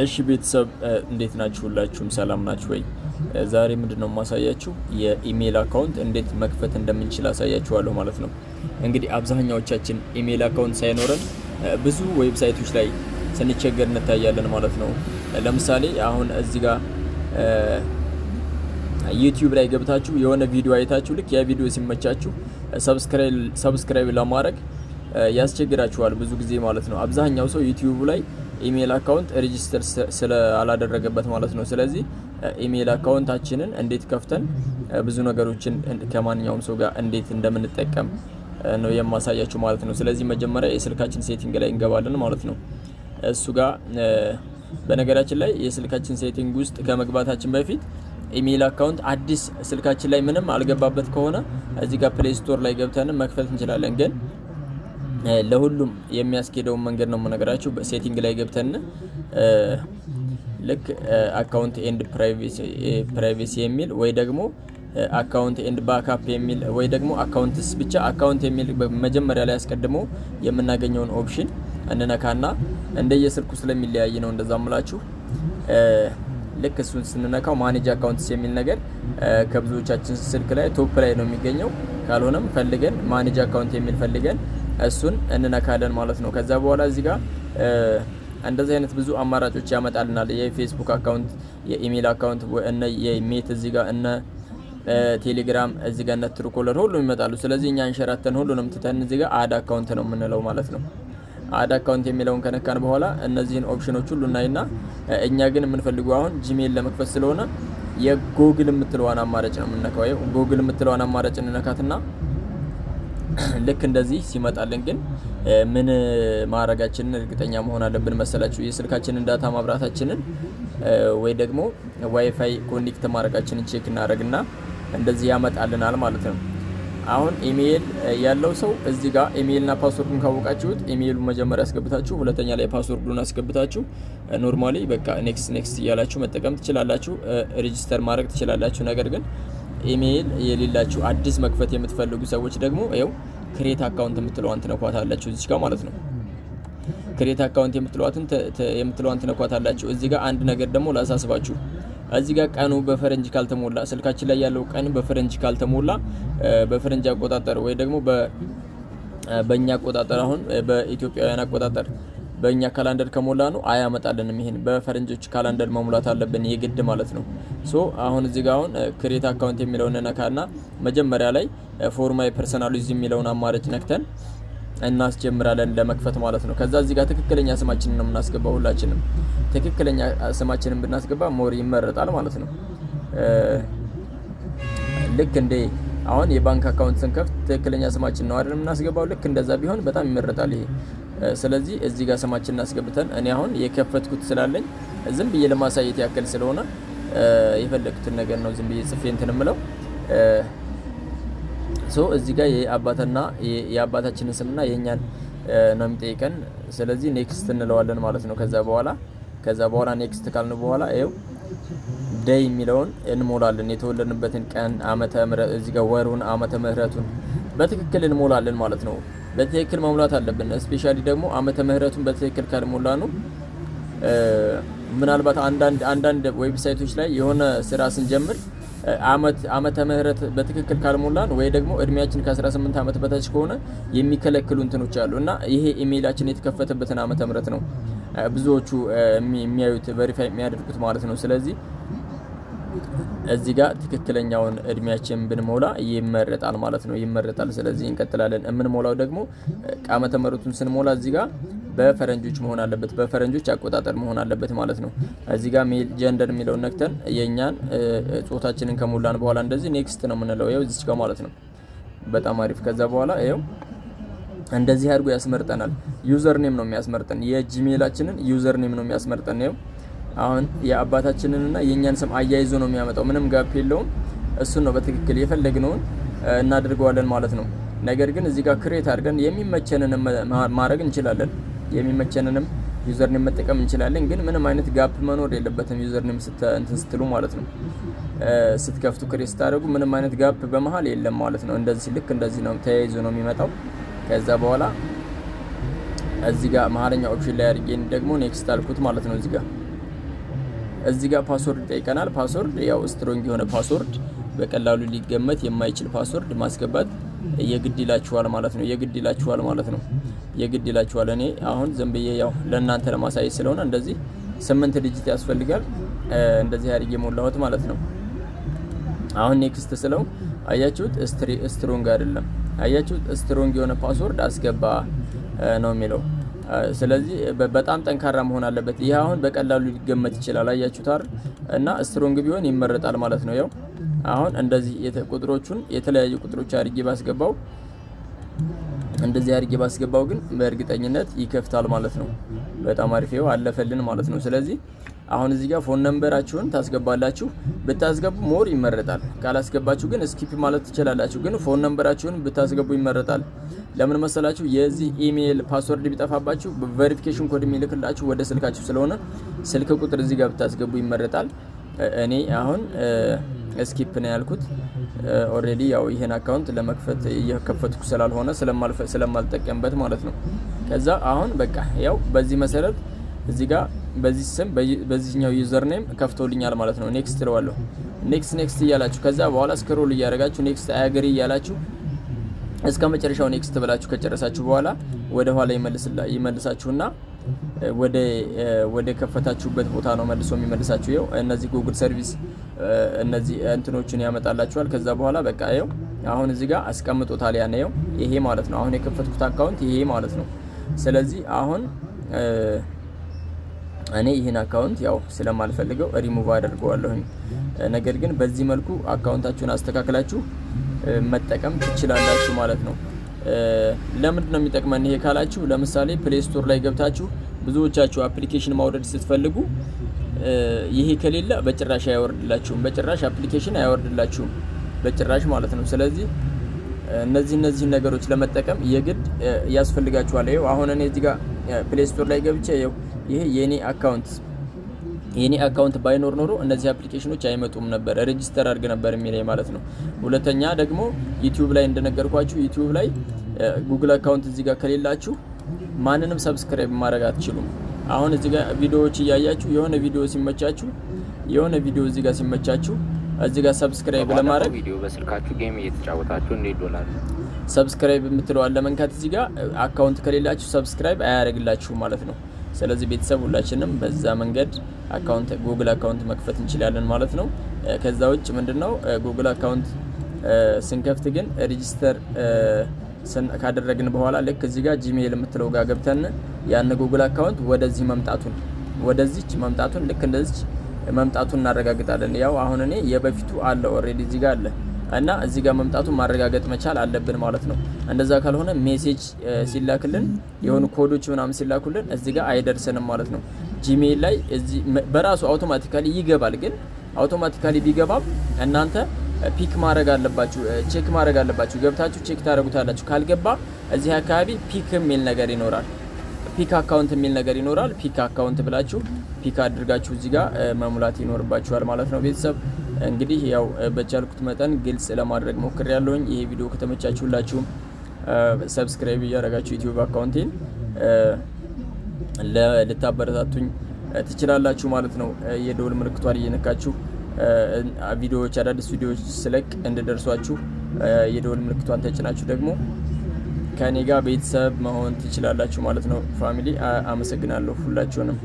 እሺ ቤተሰብ እንዴት ናችሁ? ሁላችሁም ሰላም ናችሁ ወይ? ዛሬ ምንድነው ማሳያችሁ የኢሜል አካውንት እንዴት መክፈት እንደምንችል አሳያችኋለሁ ማለት ነው። እንግዲህ አብዛኛዎቻችን ኢሜል አካውንት ሳይኖረን ብዙ ዌብሳይቶች ላይ ስንቸገር እንታያለን ማለት ነው። ለምሳሌ አሁን እዚህ ጋር ዩቲዩብ ላይ ገብታችሁ የሆነ ቪዲዮ አይታችሁ ልክ ያ ቪዲዮ ሲመቻችሁ ሰብስክራይብ ለማድረግ ያስቸግራችኋል ብዙ ጊዜ ማለት ነው። አብዛኛው ሰው ዩቲዩብ ላይ ኢሜል አካውንት ሬጂስተር ስላላደረገበት ማለት ነው። ስለዚህ ኢሜል አካውንታችንን እንዴት ከፍተን ብዙ ነገሮችን ከማንኛውም ሰው ጋር እንዴት እንደምንጠቀም ነው የማሳያችሁ ማለት ነው። ስለዚህ መጀመሪያ የስልካችን ሴቲንግ ላይ እንገባለን ማለት ነው። እሱ ጋር በነገራችን ላይ የስልካችን ሴቲንግ ውስጥ ከመግባታችን በፊት ኢሜል አካውንት አዲስ ስልካችን ላይ ምንም አልገባበት ከሆነ እዚህ ጋር ፕሌይ ስቶር ላይ ገብተን መክፈት እንችላለን። ግን ለሁሉም የሚያስኬደውን መንገድ ነው የምነግራችሁ። በሴቲንግ ላይ ገብተን ልክ አካውንት ኤንድ ፕራይቬሲ የሚል ወይ ደግሞ አካውንት ኤንድ ባክአፕ የሚል ወይ ደግሞ አካውንትስ ብቻ አካውንት የሚል መጀመሪያ ላይ አስቀድሞ የምናገኘውን ኦፕሽን እንነካና እንደየስልኩ ስለሚለያይ ነው እንደዛ ምላችሁ። ልክ እሱን ስንነካው ማኔጅ አካውንትስ የሚል ነገር ከብዙዎቻችን ስልክ ላይ ቶፕ ላይ ነው የሚገኘው። ካልሆነም ፈልገን ማኔጅ አካውንት የሚል ፈልገን እሱን እንነካለን ማለት ነው። ከዛ በኋላ እዚህ ጋር እንደዚህ አይነት ብዙ አማራጮች ያመጣልናል። የፌስቡክ አካውንት፣ የኢሜል አካውንት እነ የሜት እዚህ ጋር እነ ቴሌግራም እዚህ ጋር እነ ትሩኮለር ሁሉም ይመጣሉ። ስለዚህ እኛ እንሸራተን ሁሉንም ትተን እዚህ ጋር አድ አካውንት ነው የምንለው ማለት ነው። አድ አካውንት የሚለውን ከነካን በኋላ እነዚህን ኦፕሽኖች ሁሉ እናይና እኛ ግን የምንፈልገው አሁን ጂሜል ለመክፈት ስለሆነ የጎግል የምትለዋን አማራጭ ነው የምንነካው። ጎግል የምትለዋን አማራጭ እንነካትና ልክ እንደዚህ ሲመጣልን ግን ምን ማድረጋችንን እርግጠኛ መሆን አለብን መሰላችሁ? የስልካችንን ዳታ ማብራታችንን ወይ ደግሞ ዋይፋይ ኮኔክት ማድረጋችንን ቼክ እናደርግና እንደዚህ ያመጣልናል ማለት ነው። አሁን ኢሜል ያለው ሰው እዚህ ጋር ኢሜልና ፓስወርዱን ካወቃችሁት ኢሜሉን መጀመሪያ አስገብታችሁ ሁለተኛ ላይ ፓስወርዱን አስገብታችሁ ኖርማሊ በቃ ኔክስት እያላችሁ መጠቀም ትችላላችሁ፣ ሬጂስተር ማድረግ ትችላላችሁ። ነገር ግን ኢሜል የሌላችሁ አዲስ መክፈት የምትፈልጉ ሰዎች ደግሞ ይኸው ክሬት አካውንት የምትለዋን ትነኳታላችሁ እዚህ ጋር ማለት ነው። ክሬት አካውንት የምትለዋን ትነኳታላችሁ። እዚህ ጋር አንድ ነገር ደግሞ ላሳስባችሁ። እዚህ ጋር ቀኑ በፈረንጅ ካልተሞላ ስልካችን ላይ ያለው ቀን በፈረንጅ ካልተሞላ በፈረንጅ አቆጣጠር ወይ ደግሞ በእኛ አቆጣጠር አሁን በኢትዮጵያውያን አቆጣጠር በእኛ ካላንደር ከሞላ ነው አያመጣልንም። ይሄን በፈረንጆች ካላንደር መሙላት አለብን የግድ ማለት ነው። ሶ አሁን እዚህ ጋር አሁን ክሬት አካውንት የሚለውን ነካና መጀመሪያ ላይ ፎር ማይ ፐርሰናሊዝ የሚለውን አማራጭ ነክተን እናስጀምራለን ለመክፈት ማለት ነው። ከዛ እዚህ ጋር ትክክለኛ ስማችንን ነው የምናስገባው። ሁላችንም ትክክለኛ ስማችንን ብናስገባ ሞር ይመረጣል ማለት ነው። ልክ እንደ አሁን የባንክ አካውንት ስንከፍት ትክክለኛ ስማችን ነው አይደል የምናስገባው? ልክ እንደዛ ቢሆን በጣም ይመረጣል ይሄ። ስለዚህ እዚህ ጋር ስማችንን አስገብተን እኔ አሁን የከፈትኩት ስላለኝ ዝም ብዬ ለማሳየት ያክል ስለሆነ የፈለኩትን ነገር ነው ዝም ብዬ ጽፌ እንትን እምለው። እዚህ ጋር የአባታችንን ስምና የኛን ነው የሚጠይቀን። ስለዚህ ኔክስት እንለዋለን ማለት ነው። ከዛ በኋላ ኔክስት ካልን በኋላ ይኸው ዴይ የሚለውን እንሞላለን። የተወለድንበትን ቀን ዓመተ ምህረት እዚህ ጋር ወሩን ዓመተ ምህረቱን በትክክል እንሞላለን ማለት ነው። በትክክል መሙላት አለብን። ስፔሻሊ ደግሞ ዓመተ ምህረቱን በትክክል ካልሞላ ነው ምናልባት አንዳንድ ዌብሳይቶች ላይ የሆነ ስራ ስንጀምር ዓመተ ምህረት በትክክል ካልሞላን ወይ ደግሞ እድሜያችን ከ18 ዓመት በታች ከሆነ የሚከለክሉ እንትኖች አሉ እና ይሄ ኢሜይላችን የተከፈተበትን ዓመተ ምህረት ነው ብዙዎቹ የሚያዩት ቬሪፋይ የሚያደርጉት ማለት ነው። ስለዚህ እዚህ ጋር ትክክለኛውን እድሜያችን ብንሞላ ይመረጣል ማለት ነው። ይመረጣል። ስለዚህ እንቀጥላለን። የምንሞላው ደግሞ ዓመተ ምህረቱን ስንሞላ እዚህ ጋር በፈረንጆች መሆን አለበት፣ በፈረንጆች አቆጣጠር መሆን አለበት ማለት ነው። እዚህ ጋር ሜል ጀንደር የሚለውን ነክተን የኛን ጾታችንን ከሞላን በኋላ እንደዚህ ኔክስት ነው የምንለው። ይኸው እዚህ ጋር ማለት ነው። በጣም አሪፍ። ከዛ በኋላ ይኸው እንደዚህ አድርጎ ያስመርጠናል። ዩዘር ኔም ነው የሚያስመርጠን፣ የጂሜላችንን ዩዘር ኔም ነው የሚያስመርጠን። ይኸው አሁን የአባታችንንና የኛን ስም አያይዞ ነው የሚያመጣው፣ ምንም ጋፕ የለውም። እሱን ነው በትክክል የፈለግነውን እናድርገዋለን ማለት ነው። ነገር ግን እዚህ ጋር ክሬት አድርገን የሚመቸንን ማድረግ እንችላለን። የሚመቸንንም ዩዘርኔም መጠቀም እንችላለን። ግን ምንም አይነት ጋፕ መኖር የለበትም። ዩዘርኔም እንትን ስትሉ ማለት ነው ስትከፍቱ ክሬት ስታደርጉ ምንም አይነት ጋፕ በመሃል የለም ማለት ነው። እንደዚህ ልክ እንደዚህ ነው ተያይዞ ነው የሚመጣው። ከዛ በኋላ እዚህ ጋር መሀለኛ ኦፕሽን ላይ አድርጌ ደግሞ ኔክስት አልኩት ማለት ነው። እዚህ ጋር እዚህ ጋር ፓስወርድ ይጠይቀናል። ፓስወርድ ያው ስትሮንግ የሆነ ፓስወርድ በቀላሉ ሊገመት የማይችል ፓስወርድ ማስገባት የግድ ይላችኋል ማለት ነው። የግድ ይላችኋል። እኔ አሁን ዝም ብዬ ያው ለእናንተ ለማሳየት ስለሆነ እንደዚህ 8 ዲጂት ያስፈልጋል። እንደዚህ አድርጌ ሞላሁት ማለት ነው። አሁን ኔክስት ስለው አያችሁት ስትሮንግ አይደለም። አያችሁት ስትሮንግ የሆነ ፓስወርድ አስገባ ነው የሚለው። ስለዚህ በጣም ጠንካራ መሆን አለበት። ይህ አሁን በቀላሉ ሊገመት ይችላል። አያችሁት አይደል? እና ስትሮንግ ቢሆን ይመረጣል ማለት ነው። ያው አሁን እንደዚህ ቁጥሮቹን የተለያዩ ቁጥሮች አድርጌ ባስገባው ግን በእርግጠኝነት ይከፍታል ማለት ነው። በጣም አሪፍ ይኸው አለፈልን ማለት ነው። ስለዚህ አሁን እዚህ ጋር ፎን ነምበራችሁን ታስገባላችሁ። ብታስገቡ ሞር ይመረጣል። ካላስገባችሁ ግን ስኪፕ ማለት ትችላላችሁ። ግን ፎን ነምበራችሁን ብታስገቡ ይመረጣል። ለምን መሰላችሁ? የዚህ ኢሜይል ፓስወርድ ቢጠፋባችሁ ቬሪፊኬሽን ኮድ የሚልክላችሁ ወደ ስልካችሁ ስለሆነ ስልክ ቁጥር እዚህ ጋር ብታስገቡ ይመረጣል። እኔ አሁን ስኪፕ ነው ያልኩት። ኦልሬዲ ያው ይሄን አካውንት ለመክፈት እየከፈትኩ ስላልሆነ ስለማልጠቀምበት ማለት ነው። ከዛ አሁን በቃ ያው በዚህ መሰረት እዚህ ጋር በዚህ ስም በዚህኛው ዩዘር ኔም ከፍቶልኛል ማለት ነው። ኔክስት እለዋለሁ። ኔክስት እያላችሁ ከዛ በኋላ ስክሮል እያደረጋችሁ ኔክስት አያገሪ እያላችሁ እስከ መጨረሻው ኔክስት ብላችሁ ከጨረሳችሁ በኋላ ወደ ኋላ ይመልሳችሁና ወደ ከፈታችሁበት ቦታ ነው መልሶ የሚመልሳችሁ። ይኸው እነዚህ ጉግል ሰርቪስ እነዚህ እንትኖችን ያመጣላችኋል። ከዛ በኋላ በቃ ይኸው አሁን እዚህ ጋር አስቀምጦታል። ያኔው ይሄ ማለት ነው። አሁን የከፈትኩት አካውንት ይሄ ማለት ነው። ስለዚህ አሁን እኔ ይህን አካውንት ያው ስለማልፈልገው ሪሙቭ አደርገዋለሁኝ። ነገር ግን በዚህ መልኩ አካውንታችሁን አስተካክላችሁ መጠቀም ትችላላችሁ ማለት ነው። ለምንድን ነው የሚጠቅመን ይሄ ካላችሁ፣ ለምሳሌ ፕሌይ ስቶር ላይ ገብታችሁ ብዙዎቻችሁ አፕሊኬሽን ማውረድ ስትፈልጉ ይሄ ከሌለ በጭራሽ አያወርድላችሁም። በጭራሽ አፕሊኬሽን አያወርድላችሁም በጭራሽ ማለት ነው። ስለዚህ እነዚህ ነገሮች ለመጠቀም የግድ ያስፈልጋችኋል። ይሄው አሁን እኔ እዚህ ጋር ፕሌይ ስቶር ላይ ገብቼ ይሄ የኔ አካውንት ባይኖር ኖሮ እነዚህ አፕሊኬሽኖች አይመጡም ነበር። ሬጂስተር አድርገ ነበር የሚለኝ ማለት ነው። ሁለተኛ ደግሞ ዩቲዩብ ላይ እንደነገርኳችሁ ዩቲዩብ ላይ ጉግል አካውንት እዚህ ጋር ከሌላችሁ ማንንም ሰብስክራይብ ማድረግ አትችሉም። አሁን እዚህ ጋር ቪዲዮዎች እያያችሁ የሆነ ቪዲዮ እዚህ ጋር ሲመቻችሁ እዚህ ጋር ሰብስክራይብ ለማድረግ ቪዲዮ በስልካችሁ ጌም እየተጫወታችሁ $1 ሰብስክራይብ የምትለዋል ለመንካት እዚህ ጋር አካውንት ከሌላችሁ ሰብስክራይብ አያደርግላችሁም ማለት ነው። ስለዚህ ቤተሰብ ሁላችንም በዛ መንገድ ጉግል አካውንት መክፈት እንችላለን ማለት ነው። ከዛ ውጭ ምንድነው ጉግል አካውንት ስንከፍት ግን ሬጂስተር ካደረግን በኋላ ልክ እዚህ ጋር ጂሜል የምትለው ጋር ገብተን ያን ጉግል አካውንት ወደዚህ መምጣቱን ልክ እንደዚህ መምጣቱን እናረጋግጣለን። ያው አሁን እኔ የበፊቱ አለ ኦሬዲ እዚህ ጋር አለ እና እዚህ ጋር መምጣቱን ማረጋገጥ መቻል አለብን ማለት ነው። እንደዛ ካልሆነ ሜሴጅ ሲላክልን የሆኑ ኮዶች ምናምን ሲላኩልን እዚህ ጋር አይደርሰንም ማለት ነው። ጂሜል ላይ እዚህ በራሱ አውቶማቲካሊ ይገባል። ግን አውቶማቲካሊ ቢገባም እናንተ ፒክ ማድረግ አለባችሁ፣ ቼክ ማድረግ አለባችሁ። ገብታችሁ ቼክ ታደርጉታላችሁ። ካልገባ እዚህ አካባቢ ፒክ የሚል ነገር ይኖራል፣ ፒክ አካውንት የሚል ነገር ይኖራል። ፒክ አካውንት ብላችሁ ፒክ አድርጋችሁ እዚህ ጋር መሙላት ይኖርባችኋል ማለት ነው። ቤተሰብ እንግዲህ ያው በቻልኩት መጠን ግልጽ ለማድረግ ሞክሬያለሁኝ። ይሄ ቪዲዮ ከተመቻችሁላችሁም ሰብስክራይብ እያደረጋችሁ ዩቲዩብ አካውንቴን ልታበረታቱኝ ትችላላችሁ ማለት ነው። የደውል ምልክቷን እየነካችሁ ቪዲዮዎች አዳዲስ ቪዲዮዎች ስለቅ እንድደርሷችሁ የደውል ምልክቷን ተጭናችሁ ደግሞ ከኔ ጋር ቤተሰብ መሆን ትችላላችሁ ማለት ነው። ፋሚሊ አመሰግናለሁ ሁላችሁንም።